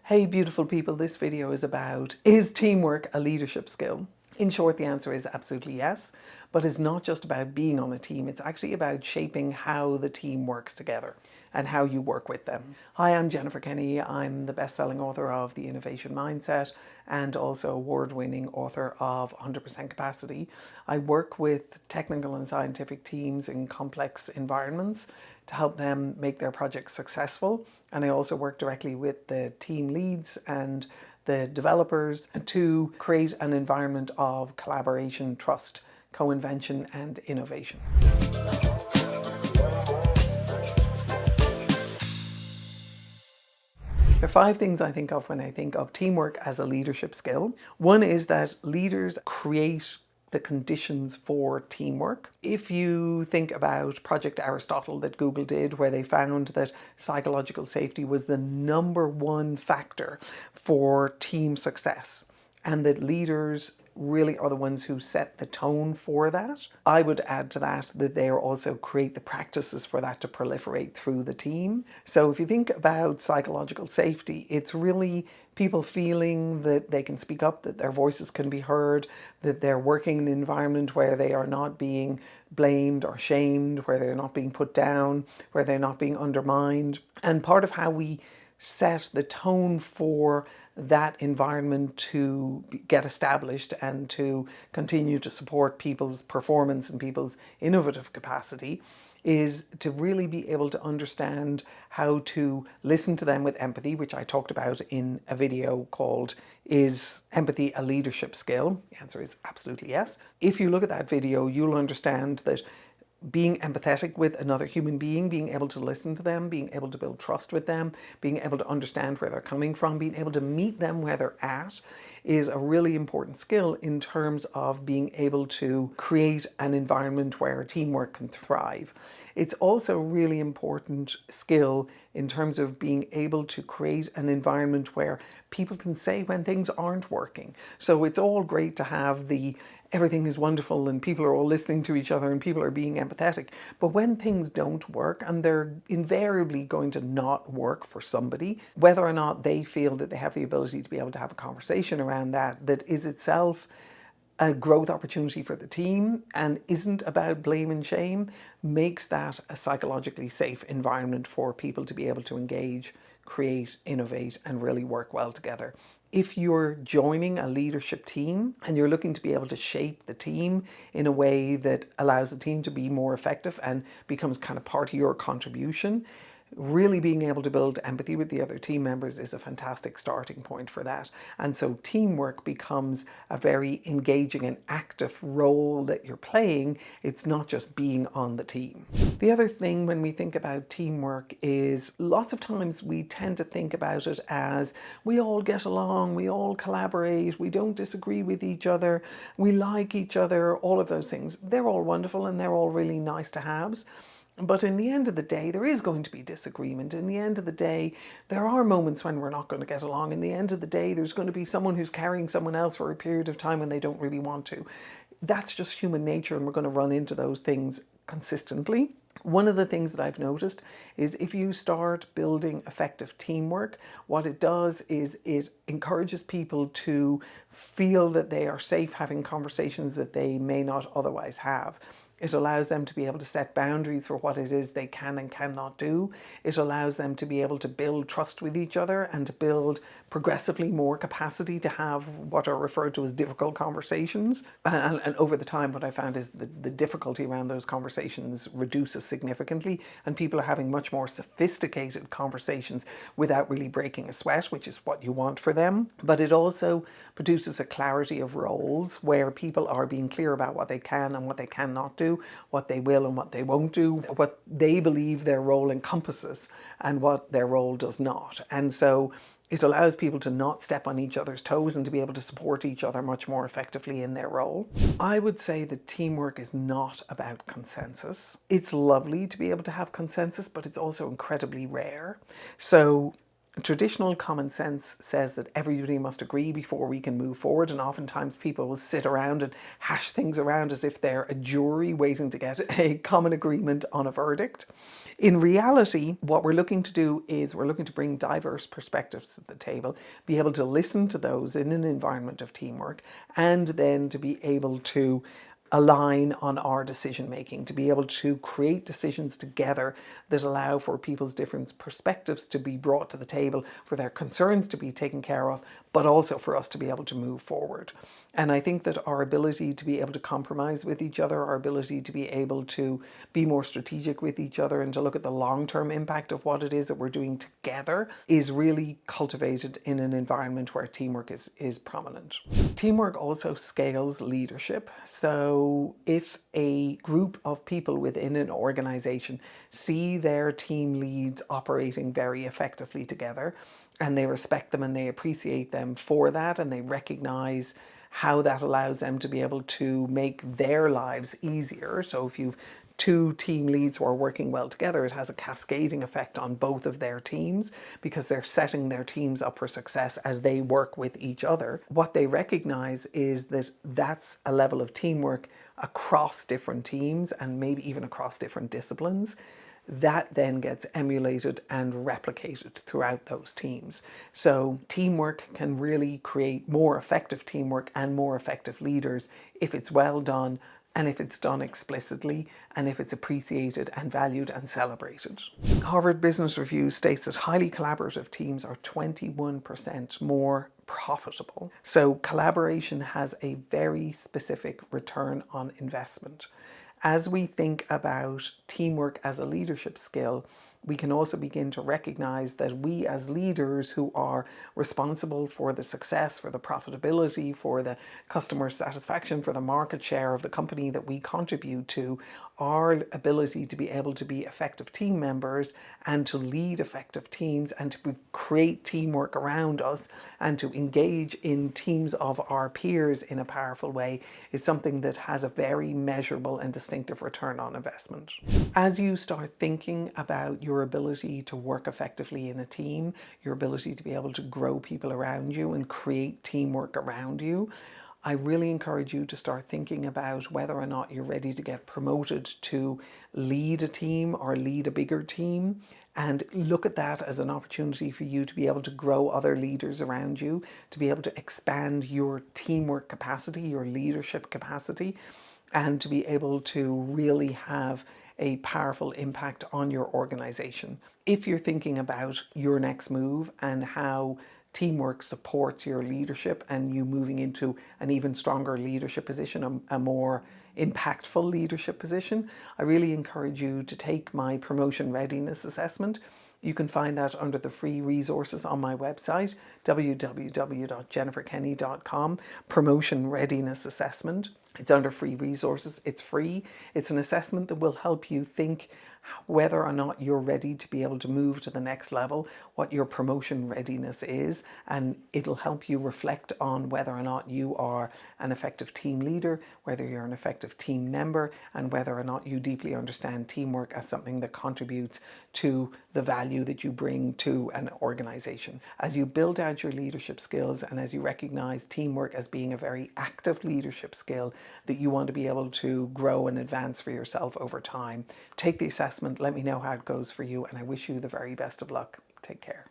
Hey beautiful people, this video is about, is teamwork a leadership skill? In short, the answer is absolutely yes, but it's not just about being on a team, it's actually about shaping how the team works together and how you work with them. Hi, I'm Jennifer Kenny. I'm the best-selling author of The Innovation Mindset and also award-winning author of 100% Capacity. I work with technical and scientific teams in complex environments to help them make their projects successful. And I also work directly with the team leads and the developers to create an environment of collaboration, trust, co-invention, and innovation. There are 5 things I think of when I think of teamwork as a leadership skill. One is that leaders create the conditions for teamwork. If you think about Project Aristotle that Google did, where they found that psychological safety was the #1 factor for team success, and that leaders really are the ones who set the tone for that. I would add to that they also create the practices for that to proliferate through the team. So if you think about psychological safety, it's really people feeling that they can speak up, that their voices can be heard, that they're working in an environment where they are not being blamed or shamed, where they're not being put down, where they're not being undermined. And part of how we set the tone for that environment to get established and to continue to support people's performance and people's innovative capacity is to really be able to understand how to listen to them with empathy, which I talked about in a video called Is Empathy a Leadership Skill? The answer is absolutely yes. If you look at that video, you'll understand that being empathetic with another human being, being able to listen to them, being able to build trust with them, being able to understand where they're coming from, being able to meet them where they're at is a really important skill in terms of being able to create an environment where teamwork can thrive. It's also a really important skill in terms of being able to create an environment where people can say when things aren't working. So it's all great to have the everything is wonderful and people are all listening to each other and people are being empathetic. But when things don't work, and they're invariably going to not work for somebody, whether or not they feel that they have the ability to be able to have a conversation around that is itself a growth opportunity for the team and isn't about blame and shame, makes that a psychologically safe environment for people to be able to engage, create, innovate, and really work well together. If you're joining a leadership team and you're looking to be able to shape the team in a way that allows the team to be more effective and becomes kind of part of your contribution, really being able to build empathy with the other team members is a fantastic starting point for that. And so teamwork becomes a very engaging and active role that you're playing. It's not just being on the team. The other thing when we think about teamwork is lots of times we tend to think about it as we all get along, we all collaborate, we don't disagree with each other, we like each other, all of those things. They're all wonderful and they're all really nice to haves. But in the end of the day, there is going to be disagreement. In the end of the day, there are moments when we're not going to get along. In the end of the day, there's going to be someone who's carrying someone else for a period of time when they don't really want to. That's just human nature, and we're going to run into those things consistently. One of the things that I've noticed is if you start building effective teamwork, what it does is it encourages people to feel that they are safe having conversations that they may not otherwise have. It allows them to be able to set boundaries for what it is they can and cannot do. It allows them to be able to build trust with each other and to build progressively more capacity to have what are referred to as difficult conversations. And over the time, what I found is the difficulty around those conversations reduces significantly, and people are having much more sophisticated conversations without really breaking a sweat, which is what you want for them. But it also produces a clarity of roles where people are being clear about what they can and what they cannot do, what they will and what they won't do, what they believe their role encompasses and what their role does not. And so it allows people to not step on each other's toes and to be able to support each other much more effectively in their role. I would say that teamwork is not about consensus. It's lovely to be able to have consensus, but it's also incredibly rare. So Traditional common sense says that everybody must agree before we can move forward, and oftentimes people will sit around and hash things around as if they're a jury waiting to get a common agreement on a verdict. In reality, what we're looking to do is we're looking to bring diverse perspectives to the table, be able to listen to those in an environment of teamwork, and then to be able to align on our decision making, to be able to create decisions together that allow for people's different perspectives to be brought to the table, for their concerns to be taken care of, but also for us to be able to move forward. And I think that our ability to be able to compromise with each other, our ability to be able to be more strategic with each other and to look at the long-term impact of what it is that we're doing together is really cultivated in an environment where teamwork is prominent. Teamwork also scales leadership. So if a group of people within an organization see their team leads operating very effectively together, and they respect them and they appreciate them for that, and they recognize how that allows them to be able to make their lives easier. So if you've two team leads who are working well together, it has a cascading effect on both of their teams because they're setting their teams up for success as they work with each other. What they recognize is that that's a level of teamwork across different teams and maybe even across different disciplines that then gets emulated and replicated throughout those teams. So teamwork can really create more effective teamwork and more effective leaders if it's well done, and if it's done explicitly, and if it's appreciated and valued and celebrated. Harvard Business Review states that highly collaborative teams are 21% more profitable. So collaboration has a very specific return on investment. As we think about teamwork as a leadership skill, we can also begin to recognize that we as leaders who are responsible for the success, for the profitability, for the customer satisfaction, for the market share of the company that we contribute to, our ability to be able to be effective team members and to lead effective teams and to create teamwork around us and to engage in teams of our peers in a powerful way is something that has a very measurable and distinctive return on investment. As you start thinking about your ability to work effectively in a team, your ability to be able to grow people around you and create teamwork around you, I really encourage you to start thinking about whether or not you're ready to get promoted to lead a team or lead a bigger team, and look at that as an opportunity for you to be able to grow other leaders around you, to be able to expand your teamwork capacity, your leadership capacity, and to be able to really have a powerful impact on your organization. If you're thinking about your next move and how teamwork supports your leadership and you moving into an even stronger leadership position, a more impactful leadership position, I really encourage you to take my promotion readiness assessment. You can find that under the free resources on my website, www.jenniferkenny.com, Promotion Readiness Assessment. It's under free resources. It's free. It's an assessment that will help you think whether or not you're ready to be able to move to the next level, what your promotion readiness is, and it'll help you reflect on whether or not you are an effective team leader, whether you're an effective team member, and whether or not you deeply understand teamwork as something that contributes to the value that you bring to an organization. As you build out your leadership skills and as you recognize teamwork as being a very active leadership skill that you want to be able to grow and advance for yourself over time, take the assessment, let me know how it goes for you, and I wish you the very best of luck. Take care.